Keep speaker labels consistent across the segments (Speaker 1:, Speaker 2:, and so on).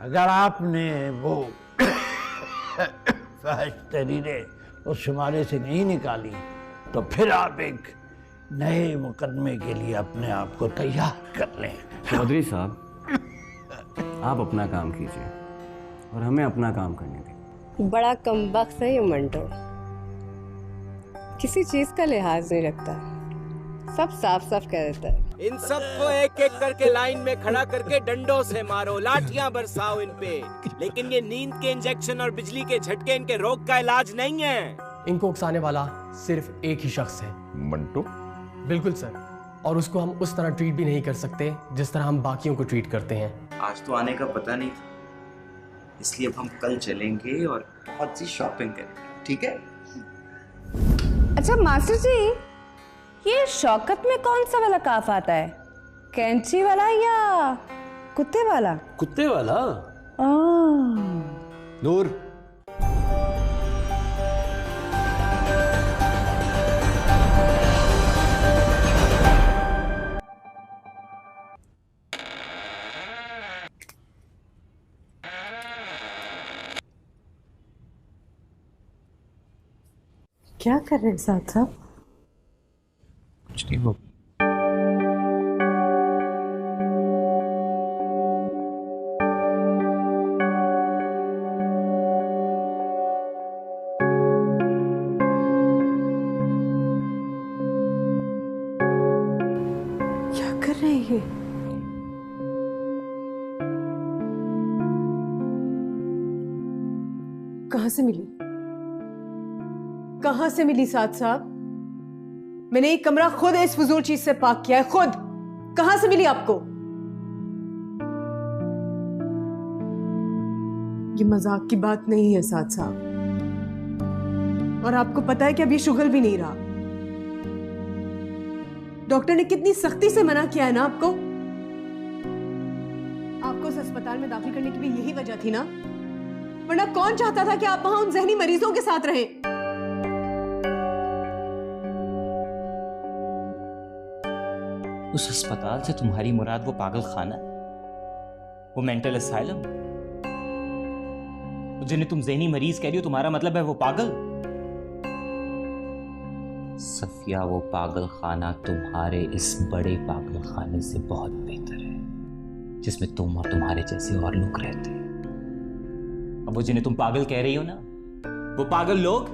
Speaker 1: अगर आपने वो फहश तहरीरें उस शुमारे से नहीं निकाली तो फिर आप एक नए मुकदमे के लिए अपने आप को तैयार कर लें।
Speaker 2: चौधरी साहब, आप अपना काम कीजिए और हमें अपना काम करने दें।
Speaker 3: बड़ा कमबख्त है ये मंटो, किसी चीज का लिहाज नहीं रखता, सब साफ साफ कह देता है।
Speaker 4: इन सबको एक एक करके लाइन में खड़ा करके डंडों से मारो, लाठियां बरसाओ इन पे, लेकिन ये नींद के इंजेक्शन और बिजली के झटके इनके रोग का इलाज नहीं है।
Speaker 5: इनको उकसाने वाला सिर्फ एक ही शख्स है,
Speaker 6: मंटो।
Speaker 5: बिल्कुल सर, और उसको हम उस तरह ट्रीट भी नहीं कर सकते जिस तरह हम बाकियों को ट्रीट करते हैं।
Speaker 7: आज तो आने का पता नहीं था, इसलिए अब हम कल चलेंगे और बहुत सी शॉपिंग करेंगे, ठीक है?
Speaker 3: अच्छा मास्टर जी, ये शौकत में कौन सा वाला काफ आता है, कैंची वाला या कुत्ते वाला?
Speaker 2: कुत्ते वाला।
Speaker 6: नूर,
Speaker 3: क्या कर रहे हैं साथ साहब?
Speaker 7: कुछ नहीं हो।
Speaker 3: क्या कर रहे हैं ये?
Speaker 8: कहां से मिली? कहां से मिली साथ साहब? मैंने एक कमरा खुद इस फजूल चीज से पाक किया है, खुद। कहां से मिली आपको? ये मजाक की बात नहीं है साथ साहब, और आपको पता है कि अब ये शुगर भी नहीं रहा। डॉक्टर ने कितनी सख्ती से मना किया है ना आपको। आपको उस अस्पताल में दाखिल करने की भी यही वजह थी ना, वरना कौन चाहता था कि आप वहां उन जहनी मरीजों के साथ रहें।
Speaker 7: उस अस्पताल से तुम्हारी मुराद वो पागल खाना, वो मेंटल असाइलम, जिन्हें तुम ज़हनी मरीज कह रही हो, तुम्हारा मतलब है वो पागल? सफिया, वो पागल खाना तुम्हारे इस बड़े पागल खाने से बहुत बेहतर है, जिसमें तुम और तुम्हारे जैसे और लोग रहते हैं। अब वो जिन्हें तुम पागल कह रही हो ना, वो पागल लोग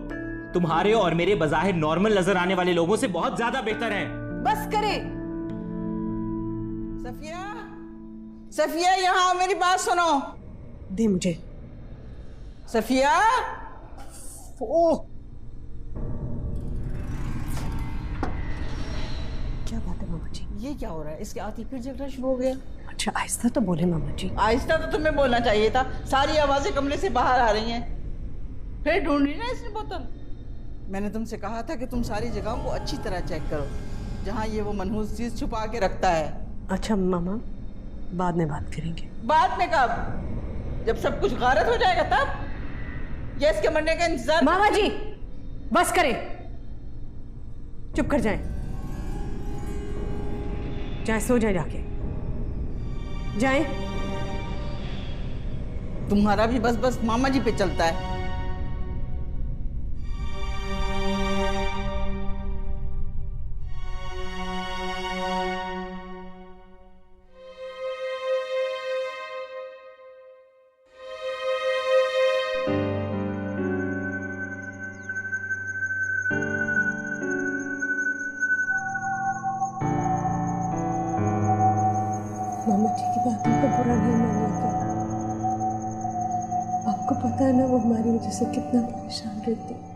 Speaker 7: तुम्हारे और मेरे बज़ाहिर नॉर्मल नजर आने वाले लोगों से बहुत ज्यादा बेहतर हैं।
Speaker 8: बस करें।
Speaker 9: सफिया, सफिया यहाँ मेरी बात सुनो।
Speaker 8: दे मुझे।
Speaker 9: सफिया,
Speaker 8: ओ क्या बात है मामा जी?
Speaker 9: ये क्या हो रहा है? इसके आती फिर झगड़ा शुरू हो गया।
Speaker 8: अच्छा आहिस्ता तो बोले मामा जी।
Speaker 9: आहिस्ता तो तुम्हें बोलना चाहिए था, सारी आवाजें कमरे से बाहर आ रही हैं। फिर ढूंढ रही ना इसने बोतल। मैंने तुमसे कहा था कि तुम सारी जगहों को अच्छी तरह चेक करो जहाँ ये वो मनहूस चीज छुपा के रखता है।
Speaker 8: अच्छा मामा, बाद में बात करेंगे।
Speaker 9: बाद में कब? जब सब कुछ गारत हो जाएगा तब? या इसके मरने का इंतजार?
Speaker 8: मामा जी बस करें, चुप कर जाएं, जाएं सो जाएं, जाके जाएं।
Speaker 9: तुम्हारा भी बस बस मामा जी पे चलता है।
Speaker 8: मामा जी की बातों को बुरा नहीं मानिएगा। आपको पता है ना वो हमारी वजह से कितना परेशान रहती है।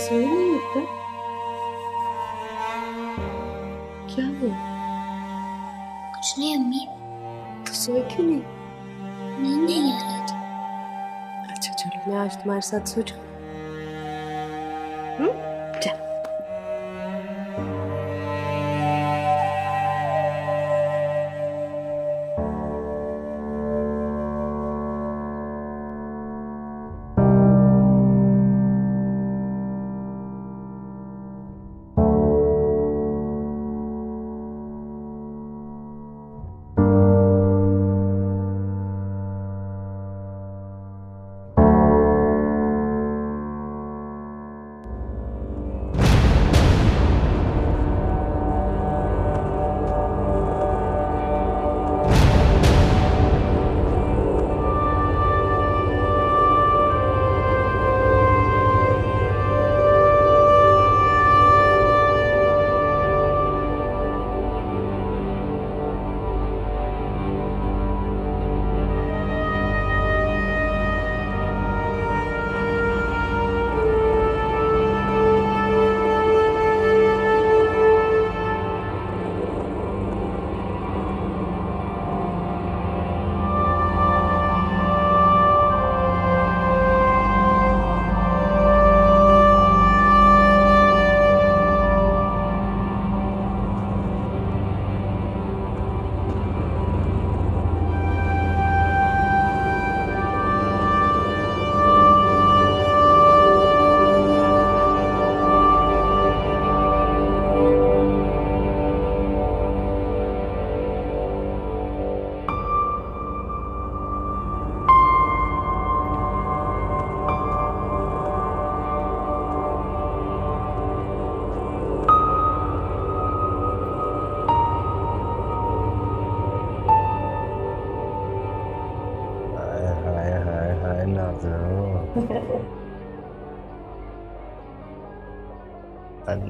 Speaker 8: सोए नहीं लगता? क्या हुआ?
Speaker 10: कुछ नहीं अम्मी, तो
Speaker 3: सोए क्यों नहीं?
Speaker 6: नींद नहीं आ रही थी।
Speaker 3: अच्छा चलो मैं आज तुम्हारे साथ सो जाऊं। चल।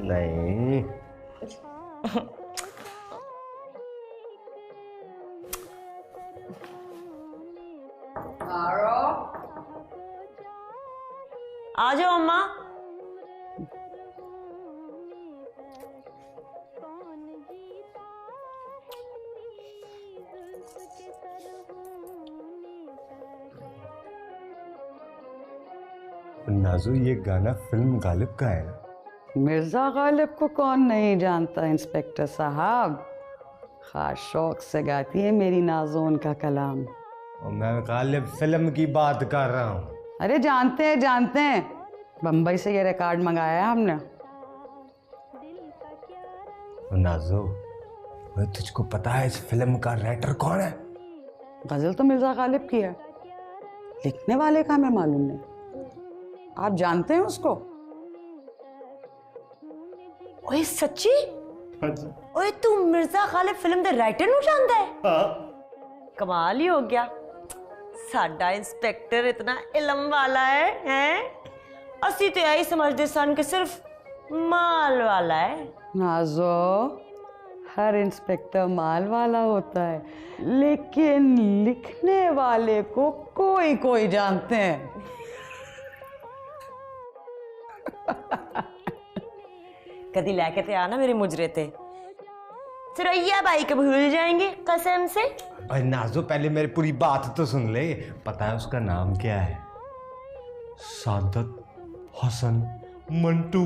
Speaker 10: नहीं
Speaker 6: आ जाओ अम्मा।
Speaker 10: नाजू, ये गाना फिल्म गालिब का है।
Speaker 9: मिर्जा गालिब को कौन नहीं जानता इंस्पेक्टर साहब। खास शौक से गाती है मेरी नाजो उनका कलाम।
Speaker 10: और मैं गालिब फिल्म की बात कर रहा हूँ।
Speaker 9: अरे जानते हैं बम्बई से ये रिकॉर्ड मंगाया है हमने।
Speaker 10: नाजो, भाई तुझको पता है इस फिल्म का राइटर कौन है?
Speaker 9: गजल तो मिर्जा गालिब की है, लिखने वाले का हमें मालूम नहीं। आप जानते हैं उसको?
Speaker 6: ओए सच्ची? ओए तू मिर्जा गालिब फिल्म दे राइटर ਨੂੰ जानदा है? कमाल ही हो गया। साडा इंस्पेक्टर इतना इलम वाला है? असि तो यही समझते सन कि सिर्फ माल वाला है।
Speaker 9: नाजो, हर इंस्पेक्टर माल वाला होता है, लेकिन लिखने वाले को कोई जानते हैं।
Speaker 6: कदी लेके ते आना मेरे मुजरे ते, सुरैया भाई को भूल जाएंगे कसम से।
Speaker 10: भाई नाजो, पहले मेरी पूरी बात तो सुन ले। पता है उसका नाम क्या है? सादत हसन मंटू।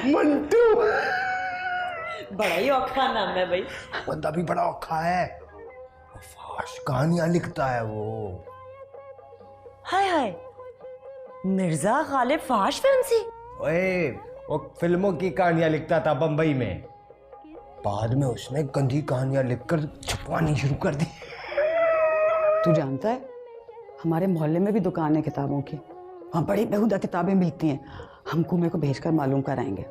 Speaker 10: मंटू
Speaker 6: बड़ा ही औखा नाम है भाई।
Speaker 10: बंदा भी बड़ा औखा है, फाश कहानियां लिखता है वो।
Speaker 6: हाय हाय, मिर्जा गालिब फाश फिल्म सी?
Speaker 10: ओए, वो फिल्मों की कहानियां लिखता था बंबई में, बाद में उसने गंदी कहानियां लिखकर छपवानी शुरू कर दी।
Speaker 9: तू जानता है हमारे मोहल्ले में भी दुकान है किताबों की, वहाँ बड़ी बेहुदा किताबें मिलती हैं। हम कुमें को भेजकर मालूम कराएंगे।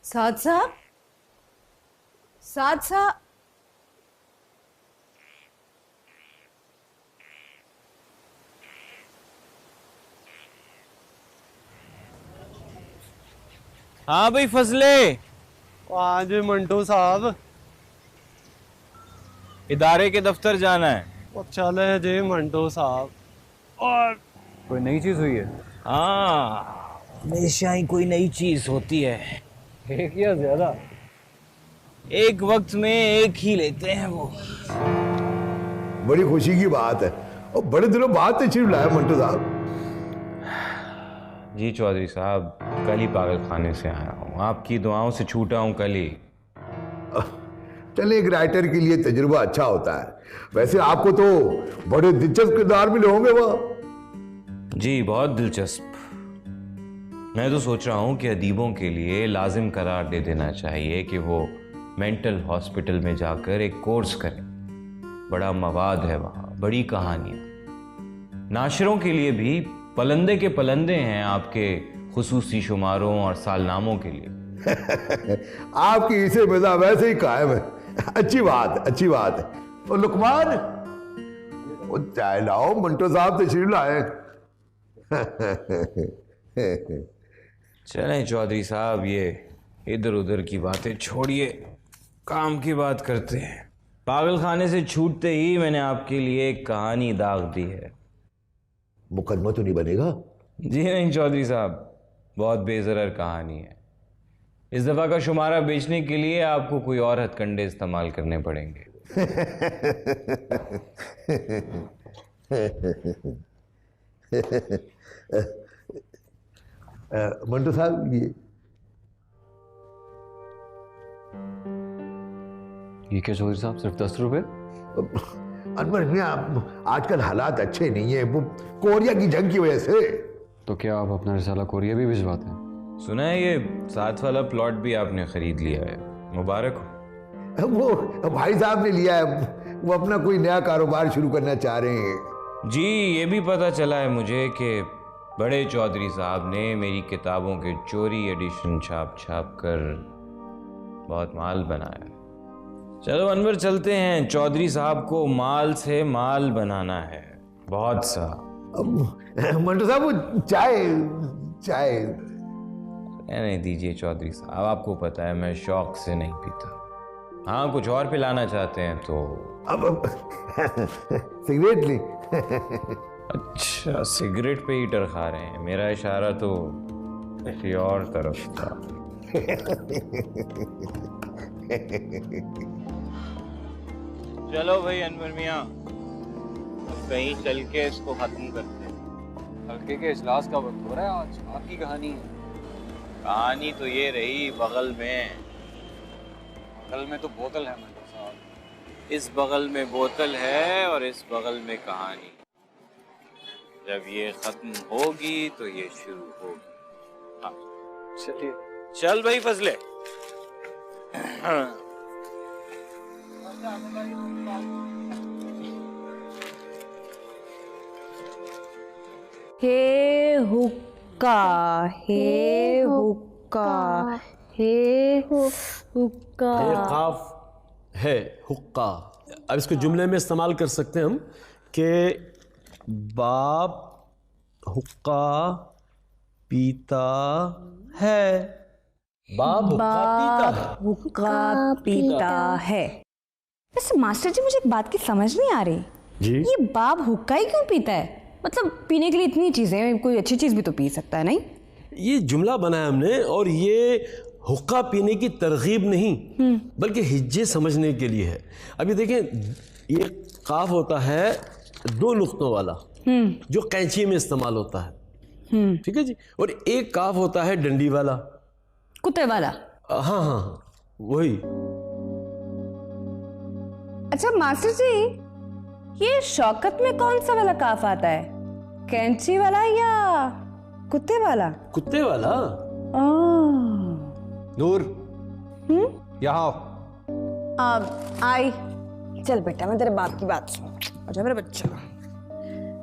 Speaker 8: साद साहब, साथ साथ
Speaker 4: हाँ भाई फजले।
Speaker 5: हाँ जी मंटू साहब।
Speaker 4: इदारे के दफ्तर जाना है।
Speaker 5: वो चले जी मंटू साहब।
Speaker 2: और कोई नई चीज हुई है?
Speaker 4: हाँ, हमेशा ही कोई नई चीज होती है।
Speaker 2: एक या ज्यादा?
Speaker 4: एक वक्त में एक ही लेते हैं वो।
Speaker 11: बड़ी खुशी की बात है और बड़े दिनों बाद तशरीफ लाया मंटू साहब।
Speaker 10: जी चौधरी साहब, कल ही पागल खाने से आया हूँ, आपकी दुआओं से छूटा हूँ कल ही।
Speaker 11: चले, एक राइटर के लिए तजुर्बा अच्छा होता है। वैसे आपको तो बड़े दिलचस्प किरदार मिले होंगे वहां।
Speaker 10: जी बहुत दिलचस्प। मैं तो सोच रहा हूँ कि अदीबों के लिए लाजिम करार दे देना चाहिए कि वो मेंटल हॉस्पिटल में जाकर एक कोर्स करें। बड़ा मवाद है वहाँ, बड़ी कहानियाँ। नाशरों के लिए भी पलंदे के पलंदे हैं आपके खुसूसी शुमारों और सालनामों के लिए।
Speaker 11: आपकी इसे मजा वैसे ही कायम है। अच्छी बात, अच्छी बात है। और लुकमान, वो चाय लाओ, मंटो साहब तशरीफ लाए।
Speaker 10: चलें चौधरी साहब, ये इधर उधर की बातें छोड़िए, काम की बात करते हैं। पागल खाने से छूटते ही मैंने आपके लिए एक कहानी दाग दी है।
Speaker 11: मुकदमा तो नहीं बनेगा?
Speaker 10: जी नहीं चौधरी साहब, बहुत बेजरर कहानी है। इस दफा का शुमारा बेचने के लिए आपको कोई और हथकंडे इस्तेमाल करने पड़ेंगे।
Speaker 11: मंटो साहब,
Speaker 2: ये क्या चौधरी साहब, सिर्फ 10 रुपए?
Speaker 11: अनवर मियां, आजकल हालात अच्छे नहीं है, वो कोरिया की जंग की वजह से।
Speaker 2: तो क्या आप अपना रिसाला कोरिया भी भिजवाते हैं?
Speaker 10: सुना है ये साथ वाला प्लॉट भी आपने खरीद लिया है, मुबारक हो।
Speaker 11: वो भाई साहब ने लिया है, वो अपना कोई नया कारोबार शुरू करना चाह रहे हैं।
Speaker 10: जी ये भी पता चला है मुझे कि बड़े चौधरी साहब ने मेरी किताबों के चोरी एडिशन छाप छाप कर बहुत माल बनाया। चलो अनवर चलते हैं, चौधरी साहब को माल से माल बनाना है, बहुत सा।
Speaker 11: मंटो साहब, वो चाय चाय
Speaker 10: नहीं दीजिए चौधरी साहब, आपको पता है मैं शौक से नहीं पीता। हाँ कुछ और पिलाना चाहते हैं तो।
Speaker 11: अब सिगरेट ली?
Speaker 10: अच्छा, सिगरेट पे हीटर खा रहे हैं, मेरा इशारा तो किसी और तरफ था।
Speaker 4: चलो भाई अनवर मियाँ, अब कहीं चल के इसको खत्म करते हैं।
Speaker 2: हल्के के इजलास का वक्त हो रहा है आज, आपकी कहानी है।
Speaker 4: कहानी तो ये रही, बगल में
Speaker 2: तो बोतल है मंटू साहब।
Speaker 4: इस बगल में बोतल है और इस बगल में कहानी। जब ये खत्म होगी तो ये शुरू होगी। हाँ
Speaker 2: चलिए,
Speaker 4: चल भाई फजले।
Speaker 3: हे हुक्का, हे हुक्का, हे हुक्का।
Speaker 12: काफ है हुक्का। अब इसको जुमले में इस्तेमाल कर सकते हैं हम कि बाप हुक्का पीता है। बाप
Speaker 3: हुक्का पीता है। वैसे मास्टर जी, मुझे एक बात की समझ नहीं आ रही
Speaker 12: जी,
Speaker 3: ये बाप हुक्का ही क्यों पीता है? मतलब पीने के लिए इतनी चीजें, कोई अच्छी चीज भी तो पी सकता है, नहीं?
Speaker 12: ये जुमला बनाया हमने और ये हुक्का पीने की तरगीब नहीं बल्कि हिज्जे समझने के लिए है। अभी देखें, ये काफ होता है 2 नुक्तों वाला जो कैंची में इस्तेमाल होता है, ठीक है जी, और एक काफ होता है डंडी वाला,
Speaker 3: कुत्ते वाला।
Speaker 12: हाँ हाँ वही।
Speaker 3: अच्छा मास्टर जी, ये शौकत में कौन सा वाला काफ आता है, कैंची वाला या कुत्ते वाला?
Speaker 12: कुत्ते वाला।
Speaker 10: नूर, यहाँ
Speaker 3: आई। चल बेटा, मैं तेरे बाप की बात सुन। अच्छा मेरा बच्चा,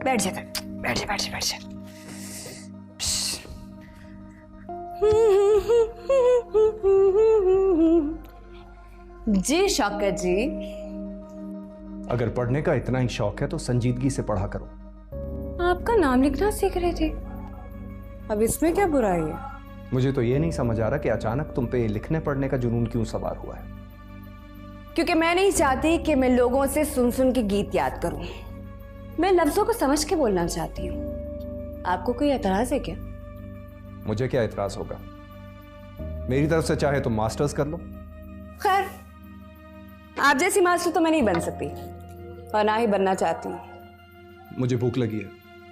Speaker 3: बैठ जा, बैठ जा, बैठ जा, बैठ जा। जी शौकत जी।
Speaker 13: अगर पढ़ने का इतना ही शौक है तो संजीदगी से पढ़ा करो।
Speaker 3: आपका नाम लिखना सीख रहे थे, अब इसमें क्या बुराई है?
Speaker 13: मुझे तो ये नहीं समझ आ रहा कि अचानक तुम पे लिखने पढ़ने का जुनून क्यों सवार हुआ है।
Speaker 3: क्योंकि मैं नहीं चाहती कि मैं लोगों से सुन सुन के गीत याद करूं। मैं लफ्जों को समझ के बोलना चाहती हूँ। आपको कोई एतराज है क्या?
Speaker 13: मुझे क्या एतराज होगा? मेरी तरफ से चाहे तुम मास्टर्स कर लो।
Speaker 3: खैर, आप जैसी मास्टर तो मैं नहीं बन सकती और ना ही बनना चाहती हूँ।
Speaker 13: मुझे भूख लगी है,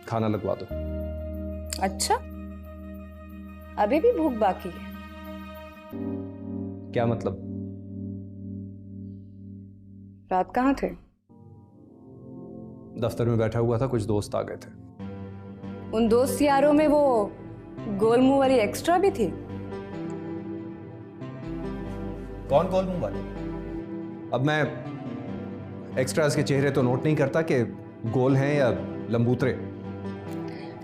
Speaker 13: खाना लगवा दो।
Speaker 3: अच्छा, अभी भी भूख बाकी है?
Speaker 13: क्या मतलब?
Speaker 3: रात कहाँ थे?
Speaker 13: दफ्तर में बैठा हुआ था, कुछ दोस्त आ गए थे।
Speaker 3: उन दोस्त यारों में वो गोल मुंह वाली एक्स्ट्रा भी थी?
Speaker 13: कौन गोल मुंह वाले? अब मैं एक्स्ट्रास के चेहरे तो नोट नहीं करता कि गोल हैं या लंबूतरे।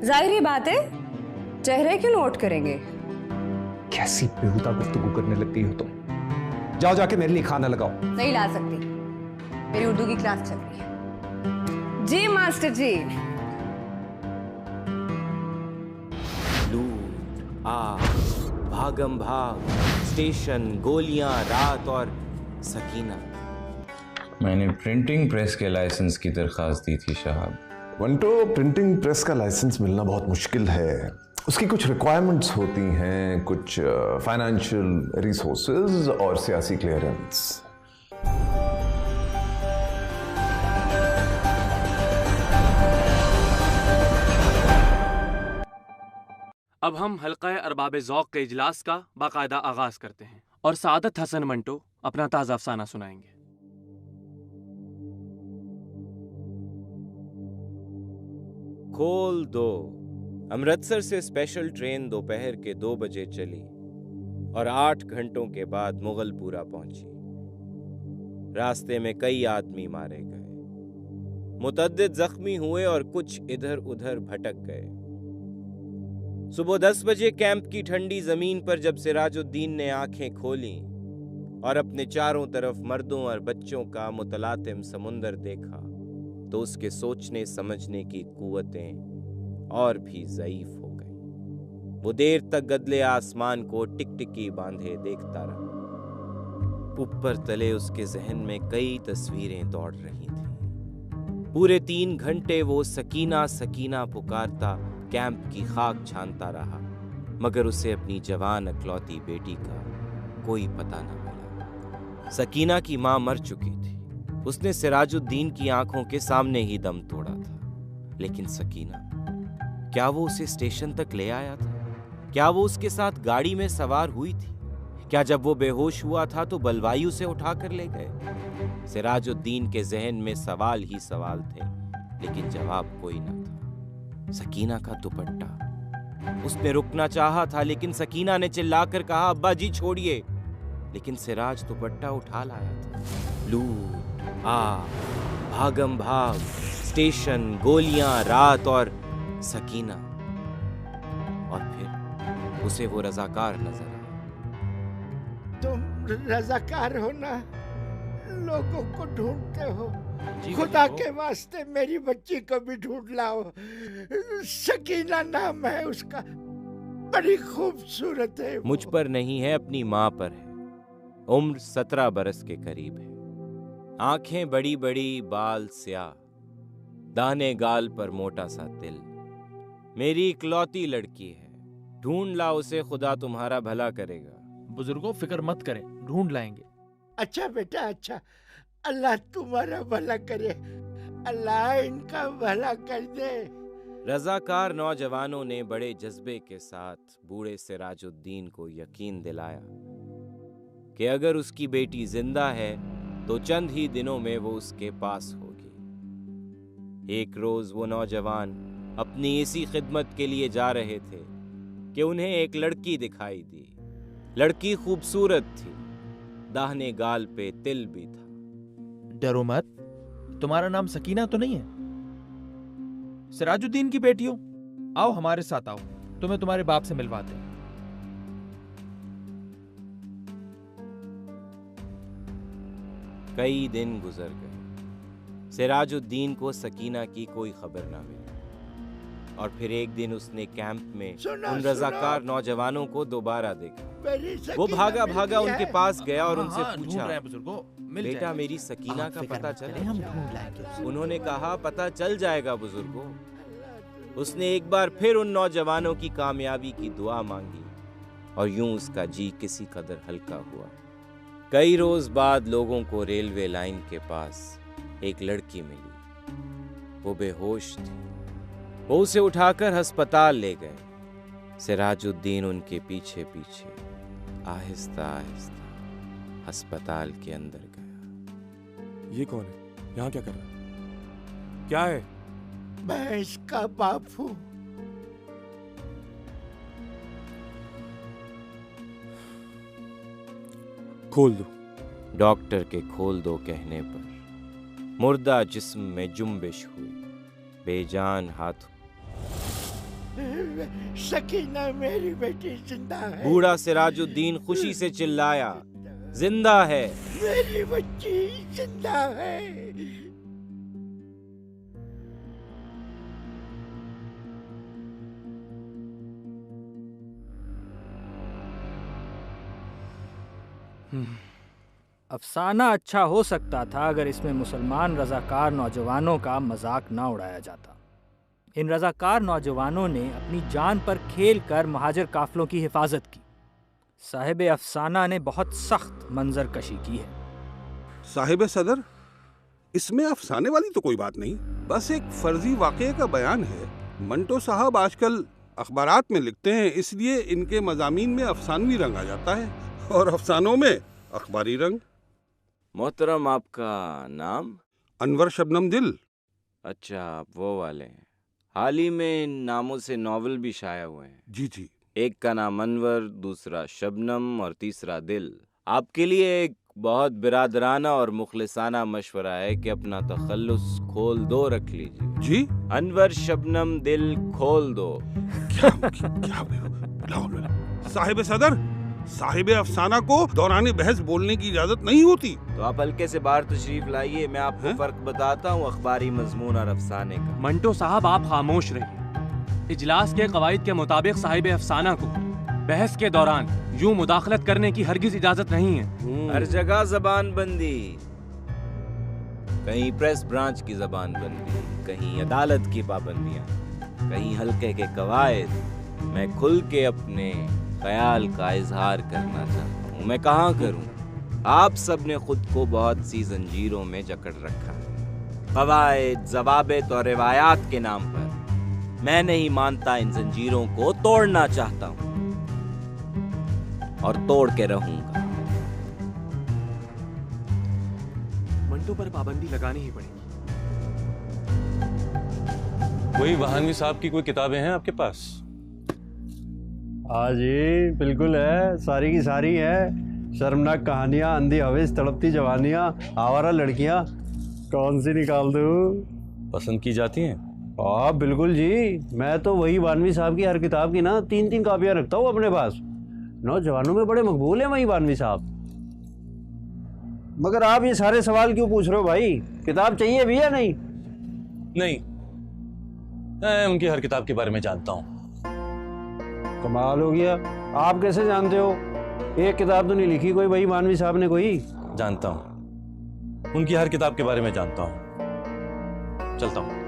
Speaker 3: जाहिर बात है, चेहरे क्यों नोट करेंगे?
Speaker 13: कैसी बेहुदा गुफ्तगू करने लगती हो तुम। जाओ जाके मेरे लिए खाना लगाओ।
Speaker 3: नहीं ला सकती, मेरी उर्दू की क्लास चल रही है। जी मास्टर जी।
Speaker 4: लूट, आग, भागम भाग, स्टेशन, गोलियां, रात और सकीना।
Speaker 10: मैंने प्रिंटिंग प्रेस के लाइसेंस की दरख्वास्त दी थी साहब।
Speaker 11: वंटो, प्रिंटिंग प्रेस का लाइसेंस मिलना बहुत मुश्किल है। उसकी कुछ रिक्वायरमेंट्स होती हैं, कुछ फाइनेंशियल रिसोर्सेज और सियासी क्लियरेंस।
Speaker 14: अब हम हल्का अरबाब ज़ौक़ के इजलास का बाकायदा आगाज करते हैं और सादत हसन मंटो अपना ताज़ा अफसाना सुनाएंगे।
Speaker 4: खोल दो। अमृतसर से स्पेशल ट्रेन दोपहर के 2 बजे चली और 8 घंटों के बाद मुगलपुरा पहुंची। रास्ते में कई आदमी मारे गए, मुतअद्दिद जख्मी हुए और कुछ इधर उधर भटक गए। सुबह 10 बजे कैंप की ठंडी जमीन पर जब सिराजुद्दीन ने आंखें खोली और अपने चारों तरफ मर्दों और बच्चों का मुतलातिम समुंदर देखा तो उसके सोचने समझने की कुव्वतें और भी ज़ईफ हो गईं। वो देर तक गदले आसमान को टिकटिकी बांधे देखता रहा। ऊपर तले उसके जहन में कई तस्वीरें दौड़ रही थीं। पूरे 3 घंटे वो सकीना सकीना पुकारता कैंप की खाक छानता रहा, मगर उसे अपनी जवान अकलौती बेटी का कोई पता न मिला। सकीना की मां मर चुकी थी। उसने सिराजुद्दीन की आंखों के सामने ही दम तोड़ा था। लेकिन सकीना, क्या वो उसे स्टेशन तक ले आया था? क्या वो उसके साथ गाड़ी में सवार हुई थी? क्या जब वो बेहोश हुआ था तो बलवाई उसे उठाकर ले गए? सिराजुद्दीन के जहन में सवाल ही सवाल थे, लेकिन जवाब कोई न था। सकीना का दुपट्टा। उसने रुकना चाहा था, लेकिन सकीना ने चिल्लाकर कहा, अब्बा जी छोड़िए। लेकिन सिराज दुपट्टा उठा लाया था। लूट, आग, भागम भाग, स्टेशन, गोलियां, रात और सकीना। और फिर उसे वो रजाकार नजर आया।
Speaker 1: तुम रजाकार हो ना? लोगों को ढूंढते हो? खुदा के वास्ते मेरी बच्ची को भी ढूंढ लाओ। सकीना नाम है उसका, बड़ी खूबसूरत है।
Speaker 4: मुझ पर नहीं है, अपनी माँ पर है। उम्र 17 बरस के करीब है। आंखें बड़ी बड़ी, बाल स्याह, दाने गाल पर मोटा सा तिल। मेरी इकलौती लड़की है। ढूंढ ला उसे, खुदा तुम्हारा भला करेगा।
Speaker 15: बुजुर्गों फिक्र मत करें, ढूंढ लाएंगे।
Speaker 1: अच्छा बेटा, अच्छा। अल्लाह तुम्हारा भला करे, अल्लाह इनका भला कर दे।
Speaker 4: रजाकार नौजवानों ने बड़े जज्बे के साथ बूढ़े सिराजुद्दीन को यकीन दिलाया कि अगर उसकी बेटी जिंदा है तो चंद ही दिनों में वो उसके पास होगी। एक रोज वो नौजवान अपनी इसी खिदमत के लिए जा रहे थे कि उन्हें एक लड़की दिखाई दी। लड़की खूबसूरत थी, दाहिने गाल पे तिल भी था।
Speaker 15: डरो मत, तुम्हारा नाम सकीना तो नहीं है? सिराजुद्दीन की बेटी हो? आओ हमारे साथ आओ, तुम्हें तुम्हारे बाप से मिलवाते हैं।
Speaker 4: कई दिन गुजर गए। सिराजुद्दीन को सकीना की कोई खबर ना मिली और फिर एक दिन उसने कैंप में उन रजाकार नौजवानों को दोबारा देखा। वो भागा भागा उनके पास गया और उनसे पूछा, बेटा मेरी सकीना का पता चला? उन्होंने कहा, पता चल जाएगा बुजुर्गों। उसने एक बार फिर उन नौजवानों की कामयाबी की दुआ मांगी और यूं उसका जी किसी कदर हल्का हुआ। कई रोज बाद लोगों को रेलवे लाइन के पास एक लड़की मिली। वो बेहोश थी। वो उसे उठाकर अस्पताल ले गए। सिराजुद्दीन उनके पीछे पीछे आहिस्ता आहिस्ता अस्पताल के अंदर गया।
Speaker 16: ये कौन है? यहाँ क्या कर रहा है? क्या है?
Speaker 1: मैं इसका बाप हूं।
Speaker 16: खोल दो।
Speaker 4: डॉक्टर के खोल दो कहने पर मुर्दा जिस्म में जुम्बिश हुई। बेजान हाथों
Speaker 1: सकीना मेरी बेटी जिंदा है।
Speaker 4: बूढ़ा सिराजुद्दीन खुशी से चिल्लाया, जिंदा है,
Speaker 1: मेरी बच्ची जिंदा है।
Speaker 17: अफसाना अच्छा हो सकता था अगर इसमें मुसलमान रजाकार नौजवानों का मजाक ना उड़ाया जाता। इन रजाकार नौजवानों ने अपनी जान पर खेल कर महाजर काफिलों की हिफाजत की। साहिब अफसाना ने बहुत सख्त मंजर कशी की है।
Speaker 18: साहिब सदर, इसमें अफसाने वाली तो कोई बात नहीं, बस एक फर्जी वाक़ये का बयान है। मंटो साहब आजकल अखबारात में लिखते हैं, इसलिए इनके मज़ामीन में अफसानवी रंग आ जाता है और अफसानों में अखबारी रंग।
Speaker 4: मोहतरम, आपका नाम?
Speaker 18: अनवर शबनम दिल।
Speaker 4: अच्छा, आप वो वाले हैं। हाल ही में इन नामों से नॉवल भी शाया हुए हैं।
Speaker 18: जी जी।
Speaker 4: एक का नाम अनवर, दूसरा शबनम और तीसरा दिल। आपके लिए एक बहुत बिरादराना और मुखलिसाना मशवरा है कि अपना तखल्लुस खोल दो रख लीजिए।
Speaker 18: जी।
Speaker 4: अनवर शबनम दिल खोल दो।
Speaker 18: साहिब सदर, साहिब अफसाना को दौरान बहस बोलने की इजाजत नहीं होती।
Speaker 4: तो आप हल्के से बाहर तशरीफ लाइए, मैं आपको फर्क बताता हूँ अखबारी मजमून और अफसाने का।
Speaker 14: मंटो साहब, आप खामोश रहिए। इजलास के कवायद के मुताबिक साहिब अफसाना को बहस के दौरान यूं मुदाखलत करने की हरगिज इजाजत नहीं है।
Speaker 4: हर जगह जबान बंदी, कहीं प्रेस ब्रांच की जबान बंदी, कहीं अदालत की पाबंदियां, कहीं हल्के के कवायद। मैं खुल के अपने ख्याल का इजहार करना चाहता हूँ। मैं कहाँ करूँ? आप सब ने खुद को बहुत सी जंजीरों में जकड़ रखा है, कवायद, ज़वाबित और रिवायात के नाम पर। मैं नहीं मानता इन जंजीरों को तोड़ना चाहता हूँ और तोड़ के रहूंगा।
Speaker 14: मंटो पर पाबंदी लगानी ही पड़ेगी।
Speaker 12: वही वहानवी साहब की कोई किताबें हैं आपके पास?
Speaker 19: हाँ जी, बिल्कुल है, सारी की सारी है। शर्मनाक कहानियाँ, अंधी हवेस, तड़पती जवानियाँ, आवारा लड़कियाँ, कौन सी निकाल दूँ?
Speaker 12: पसंद की जाती हैं?
Speaker 19: हाँ बिल्कुल जी, मैं तो वही वानवी साहब की हर किताब की ना 3-3 कापियाँ रखता हूँ अपने पास। नौजवानों में बड़े मकबूल हैं वही वानवी साहब। मगर आप ये सारे सवाल क्यों पूछ रहे हो भाई? किताब चाहिए भी या नहीं?
Speaker 12: नहीं, मैं उनकी हर किताब के बारे में जानता हूँ।
Speaker 19: कमाल हो गया, आप कैसे जानते हो? एक किताब तो नहीं लिखी कोई वही वानवी साहब ने कोई?
Speaker 12: जानता हूँ, उनकी हर किताब के बारे में जानता हूँ। चलता हूँ।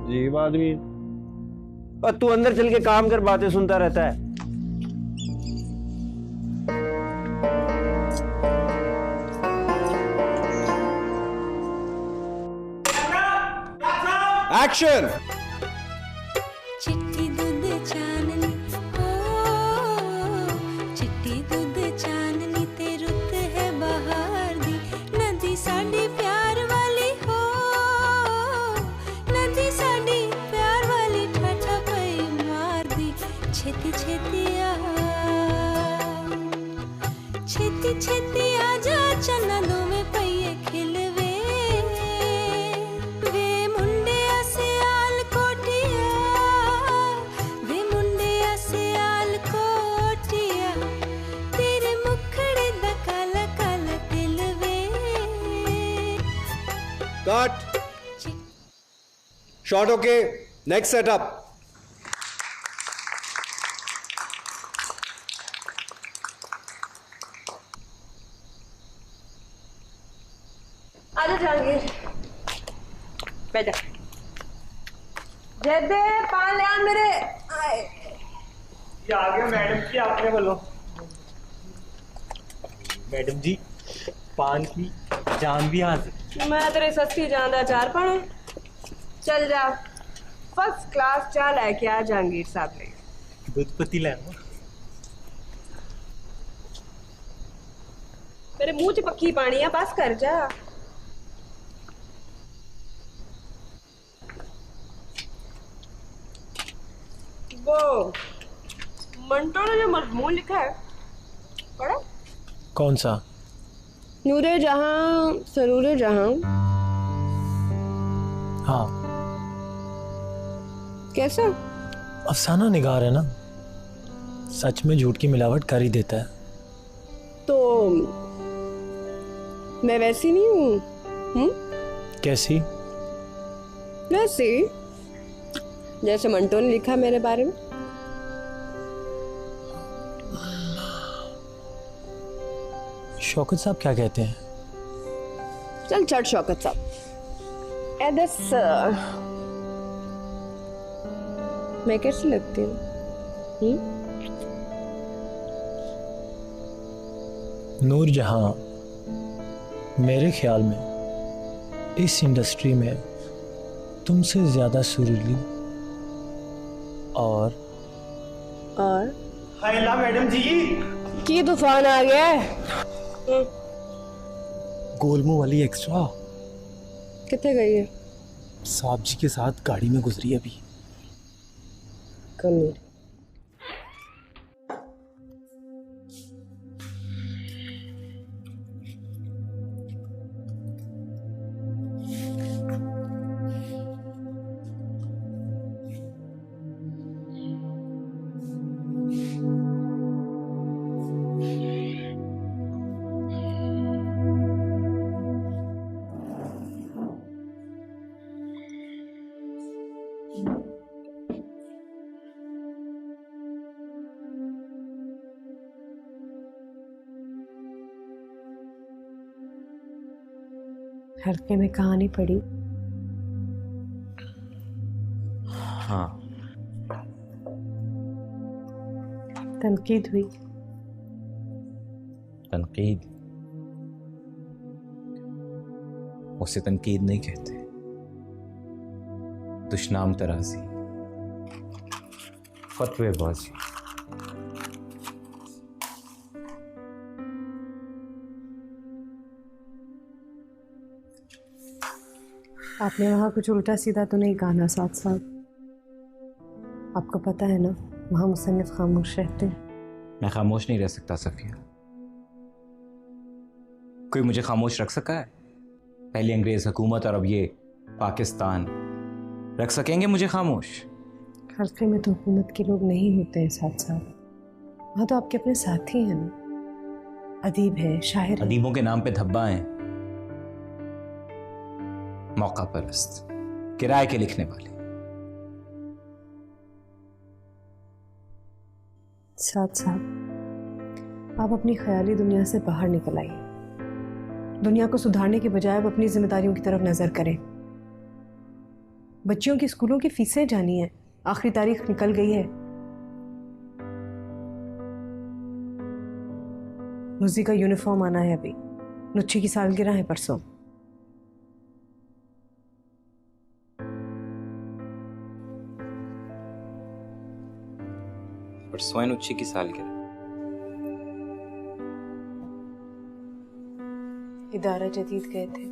Speaker 19: अजीब आदमी। और तू अंदर चल के काम कर, बातें सुनता रहता है।
Speaker 13: एक्शन।
Speaker 20: चिट्टी दूध चाननी, चिट्टी दूध चाननी ते रुत है बहार दी, नदी साडी प्यार वाली हो, नदी साडी प्यार वाली ठाठा पई मार दी। छेती छेती आ, छेती छेती आ जा, चन्ना दो में पहिए खिलवे।
Speaker 13: Cut. Shot okay, next setup.
Speaker 3: आजा जहांगीर, बैठ जा। जयदेव पान ले आ मेरे।
Speaker 17: ये आ गया मैडम जी, आपने बोलो। मैडम जी, पान की जान भी हाजिर।
Speaker 3: मैं तेरे सस्ती जान दा चार पाने। चल जा, फर्स्ट क्लास चाय लेके आ जहांगीर साहब ले।
Speaker 17: दूध पत्ती ले आओ।
Speaker 3: मेरे मुंह च पक्की पानी है, बस कर जा। वो मंटो ने जो मजमून लिखा है पढ़ा?
Speaker 17: कौन सा?
Speaker 3: नूरे जहां सरूरे जहां।
Speaker 17: हाँ।
Speaker 3: कैसा?
Speaker 17: अफसाना निगार है ना, सच में झूठ की मिलावट कर ही देता है।
Speaker 3: तो मैं वैसी नहीं हूँ?
Speaker 17: कैसी?
Speaker 3: वैसी जैसे मंटो ने लिखा मेरे बारे में।
Speaker 17: शौकत साहब क्या कहते हैं?
Speaker 3: चल चढ़ शौकत साहब। एदस मैं कैसी लगती हूँ?
Speaker 17: नूर जहां मेरे ख्याल में इस इंडस्ट्री में तुमसे ज्यादा सुरीली और
Speaker 3: हायला
Speaker 17: मैडम जी
Speaker 3: की तूफान आ गया है।
Speaker 17: गोलमू वाली एक्स्ट्रा
Speaker 3: कितने गई है?
Speaker 17: साहब जी के साथ गाड़ी में गुजरी अभी।
Speaker 3: कल हल्के में कहानी पढ़ी?
Speaker 7: हाँ।
Speaker 3: तनकीद हुई?
Speaker 7: तनकीद? उसे तनकीद नहीं कहते, दुश्नाम तराजी, फतवेबाजी।
Speaker 8: आपने वहाँ कुछ उल्टा सीधा तो नहीं कहा ना साथ साथ? आपको पता है ना वहाँ मुसन्निफ खामोश रहते हैं।
Speaker 7: मैं खामोश नहीं रह सकता सफिया। कोई मुझे खामोश रख सका है? पहली अंग्रेज हुकूमत और अब ये पाकिस्तान रख सकेंगे मुझे खामोश?
Speaker 8: हल्के में तो हुकूमत के लोग नहीं होते हैं साथ साथ, वहाँ तो आपके अपने साथी हैं ना, अदीब है, शायर है।
Speaker 7: अदीबों के नाम पे धब्बा हैं, मौका परस्त, किराए के लिखने वाले।
Speaker 8: साथ साथ आप अपनी ख्याली दुनिया से बाहर निकल आइए। दुनिया को सुधारने के बजाय आप अपनी जिम्मेदारियों की तरफ नजर करें। बच्चियों की स्कूलों की फीसें जानी है, आखिरी तारीख निकल गई है। नुज़ी का यूनिफॉर्म आना है अभी, नुच्छी की सालगिरह है परसों।
Speaker 7: परसों नुच्छी की सालगिरह?
Speaker 8: इदारा जदीद गए थे।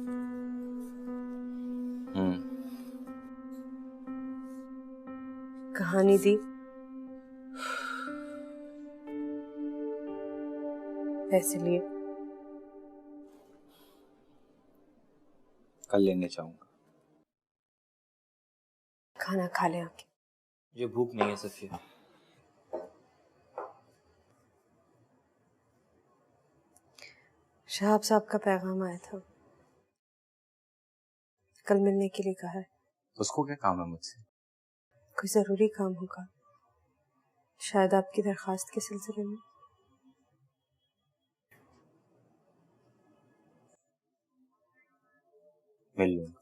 Speaker 8: कहानी दी, पैसे लिए।
Speaker 7: कल लेने जाऊंगा।
Speaker 8: खाना खा ले आके।
Speaker 7: मुझे भूख नहीं है सफिया।
Speaker 8: शहाब साहब का पैगाम आया था, कल मिलने के लिए कहा है।
Speaker 7: उसको क्या काम है मुझसे?
Speaker 8: कोई जरूरी काम होगा, शायद आपकी दरखास्त के सिलसिले में।
Speaker 7: मिल लूंगा।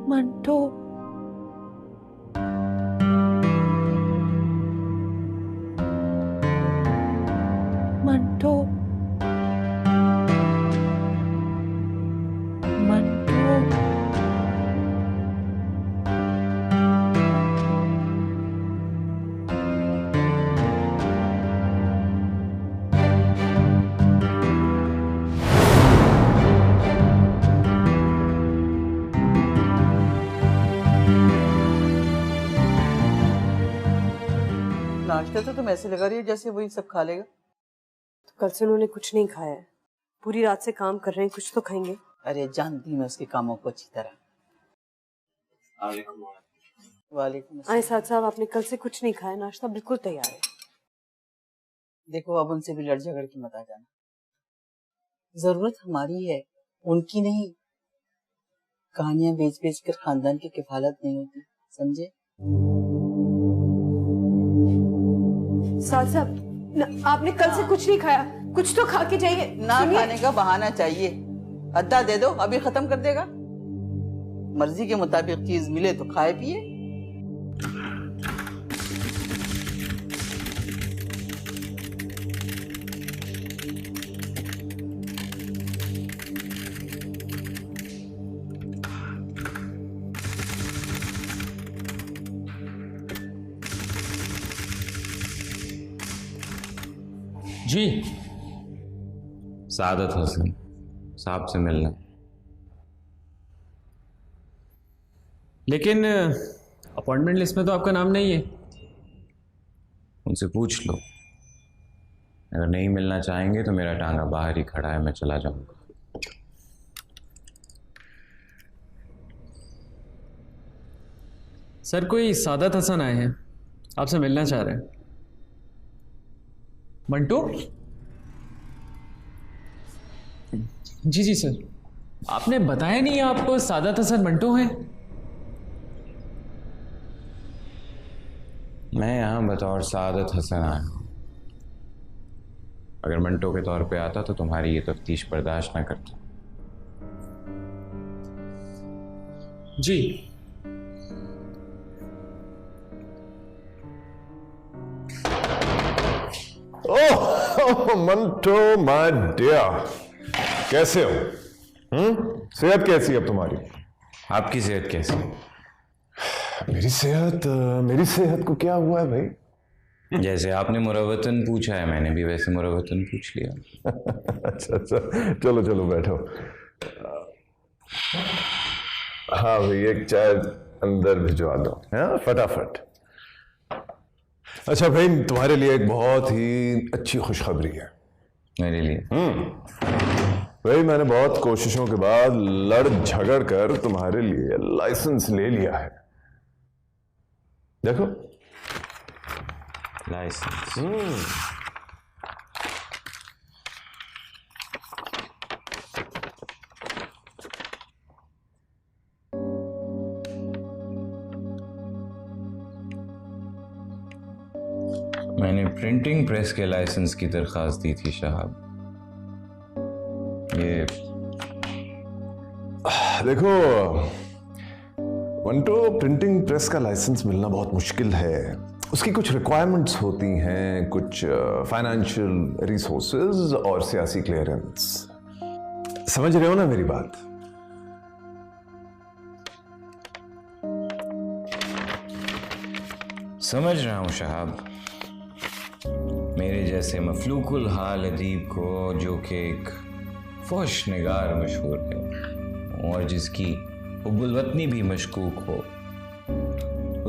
Speaker 20: मंटो, मंटो, मंटो,
Speaker 9: नाश्ता तो तुम ऐसे लगा रही हो जैसे वही सब खा लेगा।
Speaker 8: तो कल से उन्होंने कुछ नहीं खाया है, पूरी रात से काम कर रहे हैं, कुछ तो खाएंगे।
Speaker 9: अरे जानती मैं उसके कामों को अच्छी तरह। वालेकुम।
Speaker 8: आए साथ साहब, आपने कल से कुछ नहीं खाया, नाश्ता बिल्कुल तैयार है।
Speaker 9: देखो अब उनसे भी लड़ झगड़ के मत आ जाना, जरूरत हमारी है, उनकी नहीं। कहानियां बेच बेच कर खानदान की किफालत नहीं होती, समझे?
Speaker 8: साथ साहब, आपने कल से कुछ नहीं खाया, कुछ तो खा के जाइए।
Speaker 9: ना खाने का बहाना चाहिए, अद्दा दे दो, अभी खत्म कर देगा। मर्जी के मुताबिक चीज मिले तो खाए पिए।
Speaker 10: जी। सादत हसन साहब से मिलना।
Speaker 7: लेकिन अपॉइंटमेंट लिस्ट में तो आपका नाम नहीं है।
Speaker 10: उनसे पूछ लो, अगर नहीं मिलना चाहेंगे तो मेरा टांगा बाहर ही खड़ा है, मैं चला जाऊंगा।
Speaker 7: सर, कोई सादत हसन आए हैं, आपसे मिलना चाह रहे हैं। मंटू? जी जी सर, आपने बताया नहीं आप सादत हसन मंटू हैं।
Speaker 10: मैं यहाँ बतौर सादत हसन आया हूँ। अगर मंटो के तौर पे आता तो तुम्हारी ये तफ्तीश बर्दाश्त ना करता।
Speaker 7: जी।
Speaker 11: ओह मंटो माय डियर, कैसे हो? सेहत कैसी है अब तुम्हारी?
Speaker 10: आपकी सेहत कैसी?
Speaker 11: मेरी सेहत को क्या हुआ है भाई?
Speaker 10: जैसे आपने मुरवतन पूछा है, मैंने भी वैसे मुरवतन पूछ लिया।
Speaker 11: अच्छा, चलो चलो बैठो। हाँ भाई, एक चाय अंदर भिजवा दो, हाँ फटाफट। अच्छा भाई, तुम्हारे लिए एक बहुत ही अच्छी खुशखबरी है।
Speaker 10: मेरे लिए?
Speaker 11: भाई, मैंने बहुत कोशिशों के बाद लड़ झगड़ कर तुम्हारे लिए लाइसेंस ले लिया है। देखो
Speaker 10: लाइसेंस। मैंने प्रिंटिंग प्रेस के लाइसेंस की दरखास्त दी थी साहब। ये
Speaker 11: देखो मंटो, प्रिंटिंग प्रेस का लाइसेंस मिलना बहुत मुश्किल है। उसकी कुछ रिक्वायरमेंट्स होती हैं, कुछ फाइनेंशियल रिसोर्सेज और सियासी क्लियरेंस। समझ रहे हो ना मेरी बात?
Speaker 10: समझ रहा हूं साहब, मेरे जैसे मफलूकुल हाल अदीब को, जो कि एक फौश निगार मशहूर है और जिसकी हुब्बुल वतनी भी मशकूक हो,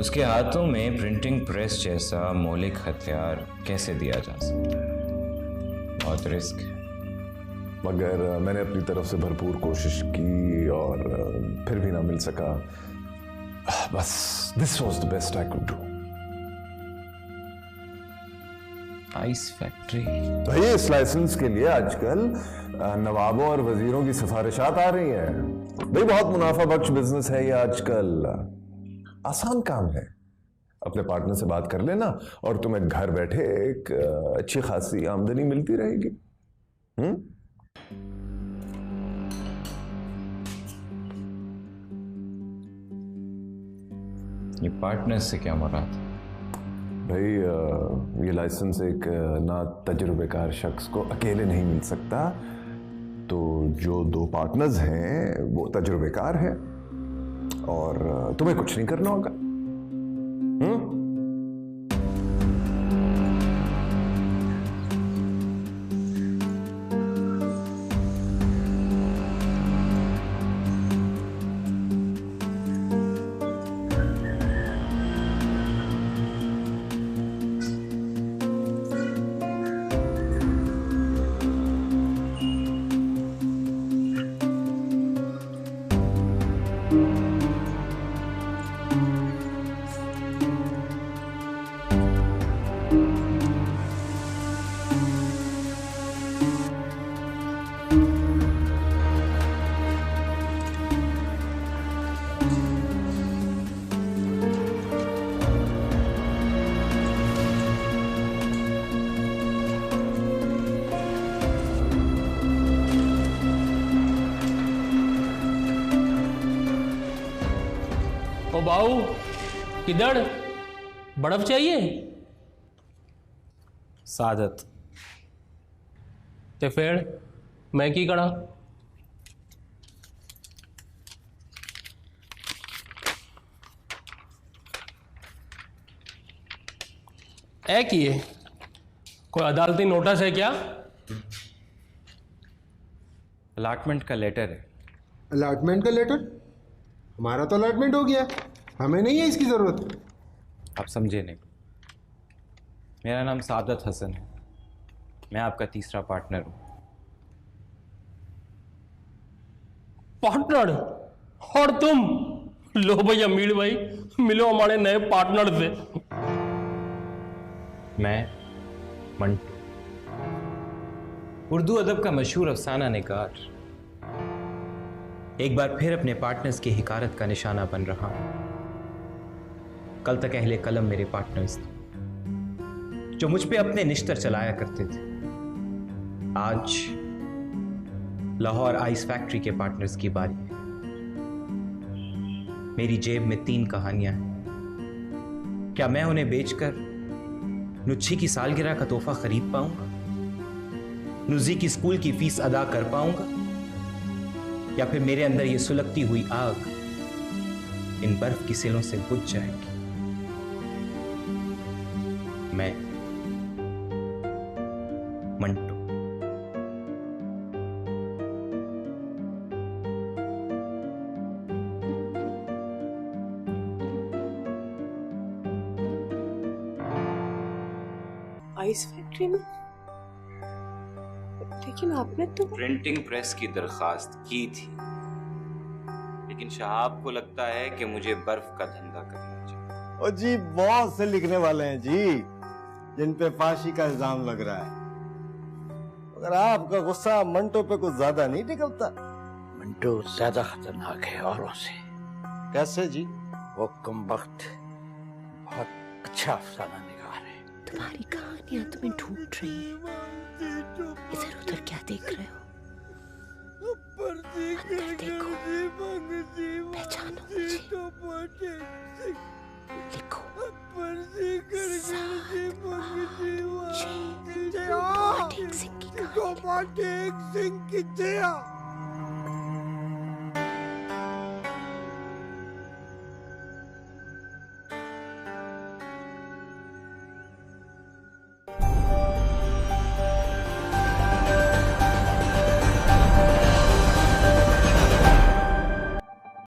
Speaker 10: उसके हाथों में प्रिंटिंग प्रेस जैसा मौलिक हथियार कैसे दिया जा सकता है? बहुत रिस्क है।
Speaker 11: मगर मैंने अपनी तरफ से भरपूर कोशिश की और फिर भी ना मिल सका। बस this was the best I could do.
Speaker 10: Ice factory
Speaker 11: भाई, इस लाइसेंस के लिए आजकल नवाबों और वजीरों की सिफारिशात आ रही हैं। भाई बहुत मुनाफा बख्श बिजनेस है ये आजकल। आसान काम है, अपने पार्टनर से बात कर लेना और तुम्हें घर बैठे एक अच्छी खासी आमदनी मिलती रहेगी।
Speaker 10: ये पार्टनर से क्या मुराद?
Speaker 11: भाई ये लाइसेंस एक ना तजुर्बेकार शख्स को अकेले नहीं मिल सकता, तो जो दो पार्टनर्स हैं वो तजुर्बेकार हैं और तुम्हें कुछ नहीं करना होगा।
Speaker 5: ओ बाऊ, किधर? बर्फ चाहिए?
Speaker 7: सादत
Speaker 5: ते फिर मैं की करा? ए किए कोई अदालती नोटिस है क्या?
Speaker 10: अलॉटमेंट का लेटर है।
Speaker 21: अलॉटमेंट का लेटर? हमारा तो अलॉटमेंट हो गया, हमें नहीं है इसकी जरूरत।
Speaker 10: आप समझे नहीं। मेरा नाम सादत हसन है, मैं आपका तीसरा पार्टनर हूं।
Speaker 5: पार्टनर? और तुम? लो भैया मीर भाई, मिलो हमारे नए पार्टनर से।
Speaker 10: मैं मंटू, उर्दू अदब का मशहूर अफसाना निगार, एक बार फिर अपने पार्टनर्स की हिकारत का निशाना बन रहा हूं। कल तक अहले कलम मेरे पार्टनर्स थे, जो मुझ पे अपने निश्तर चलाया करते थे। आज लाहौर आइस फैक्ट्री के पार्टनर्स की बारी है। मेरी जेब में 3 कहानियां हैं। क्या मैं उन्हें बेचकर नुच्छी की सालगिरह का तोहफा खरीद पाऊंगा? नुजी की स्कूल की फीस अदा कर पाऊंगा? या फिर मेरे अंदर ये सुलगती हुई आग इन बर्फ की सिलों से बुझ जाएगी? मैं मंटू।
Speaker 8: आइस फैक्ट्री में? लेकिन आपने तो
Speaker 10: प्रिंटिंग प्रेस की दरखास्त की थी, लेकिन शहाब को लगता है कि मुझे बर्फ का धंधा करना चाहिए।
Speaker 22: और जी बहुत से लिखने वाले हैं जी, जिन पे फांसी का इल्जाम लग रहा है, मगर आपका गुस्सा मंटो पे कुछ ज्यादा नहीं निकलता।
Speaker 1: मंटो ज्यादा खतरनाक है औरों से।
Speaker 22: कैसे जी?
Speaker 1: वो कमबख्त बहुत अच्छा अफसाना निगार है।
Speaker 6: तुम्हारी कहानियां तुम्हें ढूंढ रही हैं। इधर उधर क्या देख रहे हो? अंदर देखो, पहचानो मुझे। लिखो 7 8 6 सिंह की कहानी।